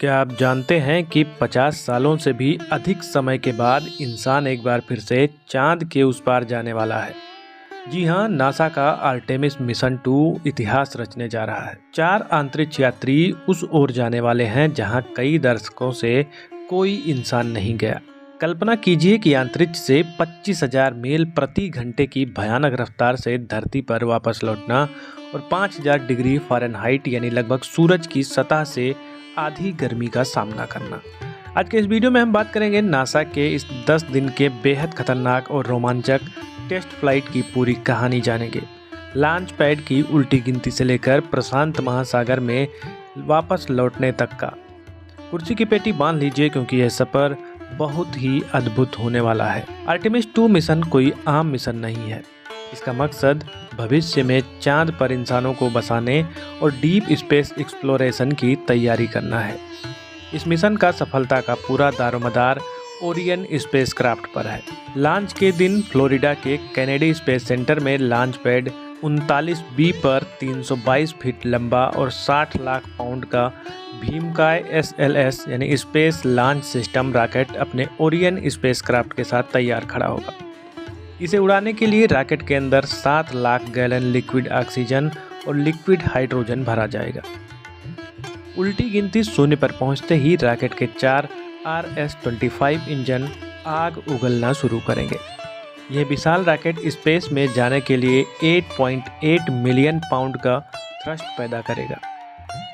क्या आप जानते हैं कि 50 सालों से भी अधिक समय के बाद इंसान एक बार फिर से चांद के उस पार जाने वाला है। जी हाँ, नासा का आर्टेमिस मिशन 2 इतिहास रचने जा रहा है। 4 अंतरिक्ष यात्री उस ओर जाने वाले हैं जहां कई दशकों से कोई इंसान नहीं गया। कल्पना कीजिए कि अंतरिक्ष से 25,000 मील प्रति घंटे की भयानक रफ्तार से धरती पर वापस लौटना और 5,000 डिग्री फ़ारेनहाइट यानी लगभग सूरज की सतह से आधी गर्मी का सामना करना। आज के इस वीडियो में हम बात करेंगे नासा के इस 10 दिन के बेहद खतरनाक और रोमांचक टेस्ट फ्लाइट की पूरी कहानी जानेंगे। लॉन्च पैड की उल्टी गिनती से लेकर प्रशांत महासागर में वापस लौटने तक का। कुर्सी की पेटी बांध लीजिए क्योंकि यह सफर बहुत ही अद्भुत होने वाला है। आर्टेमिस 2 मिशन कोई आम मिशन नहीं है। इसका मकसद भविष्य में चांद पर इंसानों को बसाने और डीप स्पेस एक्सप्लोरेशन की तैयारी करना है। इस मिशन का सफलता का पूरा दारोमदार ओरियन स्पेसक्राफ्ट पर है। लॉन्च के दिन फ्लोरिडा के कैनेडी स्पेस सेंटर में लॉन्च पैड 39B पर 322 फीट लंबा और 60 लाख पाउंड का भीमकाय SLS यानी स्पेस लॉन्च सिस्टम रॉकेट अपने ओरियन स्पेसक्राफ्ट के साथ तैयार खड़ा होगा। इसे उड़ाने के लिए रॉकेट के अंदर 7 लाख गैलन लिक्विड ऑक्सीजन और लिक्विड हाइड्रोजन भरा जाएगा। उल्टी गिनती शून्य पर पहुंचते ही रॉकेट के 4 RS-25 इंजन आग उगलना शुरू करेंगे। यह विशाल रॉकेट स्पेस में जाने के लिए 8.8 मिलियन पाउंड का थ्रस्ट पैदा करेगा,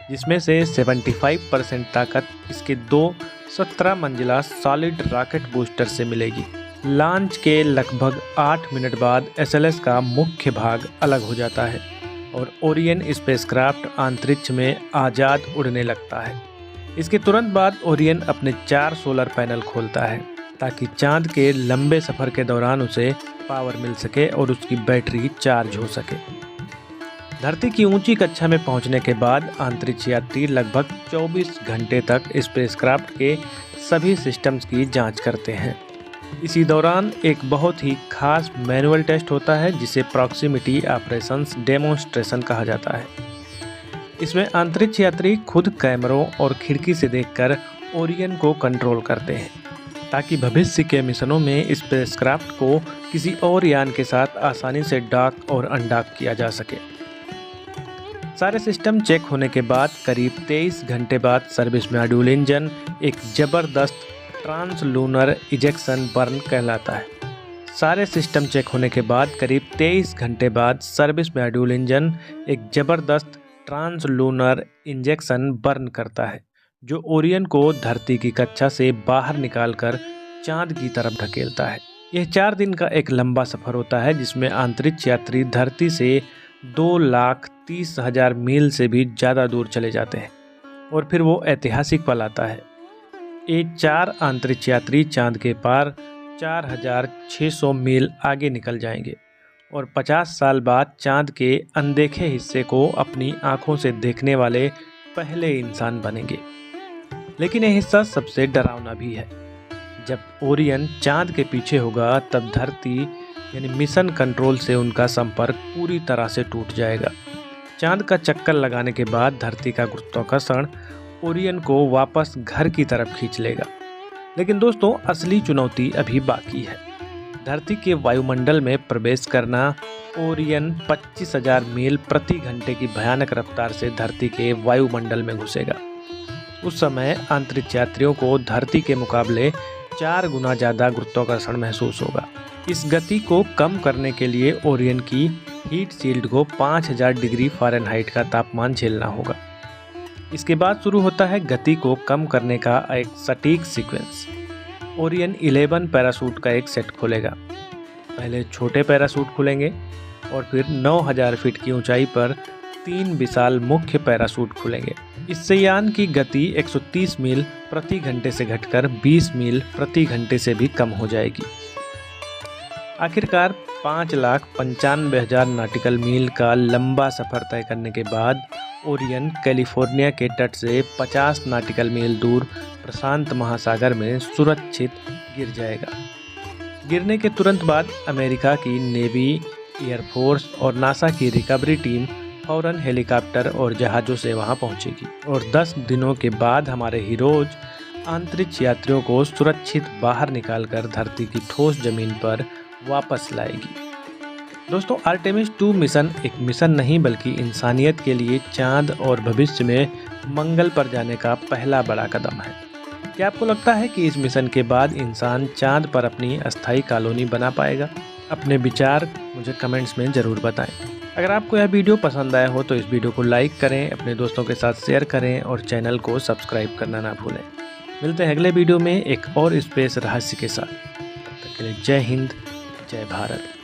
जिसमें से 75% ताकत इसके 2 17 मंजिला सॉलिड रॉकेट बूस्टर से मिलेगी। लॉन्च के लगभग 8 मिनट बाद SLS का मुख्य भाग अलग हो जाता है और ओरियन स्पेसक्राफ्ट अंतरिक्ष में आज़ाद उड़ने लगता है। इसके तुरंत बाद ओरियन अपने 4 सोलर पैनल खोलता है ताकि चांद के लंबे सफ़र के दौरान उसे पावर मिल सके और उसकी बैटरी चार्ज हो सके। धरती की ऊंची कक्षा में पहुंचने के बाद अंतरिक्ष यात्री लगभग 24 घंटे तक स्पेसक्राफ्ट के सभी सिस्टम्स की जांच करते हैं। इसी दौरान एक बहुत ही खास मैनुअल टेस्ट होता है जिसे प्रॉक्सिमिटी ऑपरेशंस डेमोन्स्ट्रेशन कहा जाता है। इसमें अंतरिक्ष यात्री खुद कैमरों और खिड़की से देखकर ओरियन को कंट्रोल करते हैं ताकि भविष्य के मिशनों में स्पेसक्राफ्ट को किसी और यान के साथ आसानी से डॉक और अनडॉक किया जा सके। सारे सिस्टम चेक होने के बाद करीब 23 घंटे बाद सर्विस मॉड्यूल इंजन एक ज़बरदस्त ट्रांसलूनर इजेक्शन बर्न कहलाता है। सारे सिस्टम चेक होने के बाद करीब 23 घंटे बाद सर्विस मॉड्यूल इंजन एक ज़बरदस्त ट्रांसलूनर इंजेक्शन बर्न करता है जो ओरियन को धरती की कक्षा से बाहर निकालकर चांद की तरफ ढकेलता है। यह 4 दिन का एक लंबा सफ़र होता है जिसमें अंतरिक्ष यात्री धरती से 2,30,000 मील से भी ज़्यादा दूर चले जाते हैं और फिर वो ऐतिहासिक पल आता है। ये 4 अंतरिक्ष यात्री चांद के पार 4,600 मील आगे निकल जाएंगे और 50 साल बाद चांद के अनदेखे हिस्से को अपनी आंखों से देखने वाले पहले इंसान बनेंगे। लेकिन यह हिस्सा सबसे डरावना भी है। जब ओरियन चांद के पीछे होगा तब धरती यानी मिशन कंट्रोल से उनका संपर्क पूरी तरह से टूट जाएगा। चांद का चक्कर लगाने के बाद धरती का गुरुत्वाकर्षण ओरियन को वापस घर की तरफ खींच लेगा। लेकिन दोस्तों, असली चुनौती अभी बाकी है। धरती के वायुमंडल में प्रवेश करना। ओरियन 25,000 मील प्रति घंटे की भयानक रफ्तार से धरती के वायुमंडल में घुसेगा। उस समय अंतरिक्ष यात्रियों को धरती के मुकाबले 4 गुना ज़्यादा गुरुत्वाकर्षण महसूस होगा। इस गति को कम करने के लिए ओरियन की हीट शील्ड को 5,000 डिग्री फ़ारेनहाइट का तापमान झेलना होगा। इसके बाद शुरू होता है गति को कम करने का एक सटीक सीक्वेंस। ओरियन 11 पैराशूट का एक सेट खोलेगा। पहले छोटे पैराशूट खुलेंगे और फिर 9,000 फीट की ऊंचाई पर 3 विशाल मुख्य पैराशूट खुलेंगे। इससे यान की गति 130 मील प्रति घंटे से घटकर 20 मील प्रति घंटे से भी कम हो जाएगी। आखिरकार 5,95,000 नॉटिकल मील का लंबा सफ़र तय करने के बाद ओरियन कैलिफोर्निया के तट से 50 नॉटिकल मील दूर प्रशांत महासागर में सुरक्षित गिर जाएगा। गिरने के तुरंत बाद अमेरिका की नेवी, एयरफोर्स और नासा की रिकवरी टीम फौरन हेलीकॉप्टर और जहाज़ों से वहां पहुंचेगी और 10 दिनों के बाद हमारे हीरोज अंतरिक्ष यात्रियों को सुरक्षित बाहर निकालकर धरती की ठोस जमीन पर वापस लाएगी। दोस्तों, आर्टेमिस 2 मिशन एक मिशन नहीं बल्कि इंसानियत के लिए चांद और भविष्य में मंगल पर जाने का पहला बड़ा कदम है। क्या आपको लगता है कि इस मिशन के बाद इंसान चांद पर अपनी अस्थायी कॉलोनी बना पाएगा? अपने विचार मुझे कमेंट्स में ज़रूर बताएं। अगर आपको यह वीडियो पसंद आया हो तो इस वीडियो को लाइक करें, अपने दोस्तों के साथ शेयर करें और चैनल को सब्सक्राइब करना ना भूलें। मिलते हैं अगले वीडियो में एक और स्पेस रहस्य के साथ। तब तक के लिए जय हिंद, जय भारत।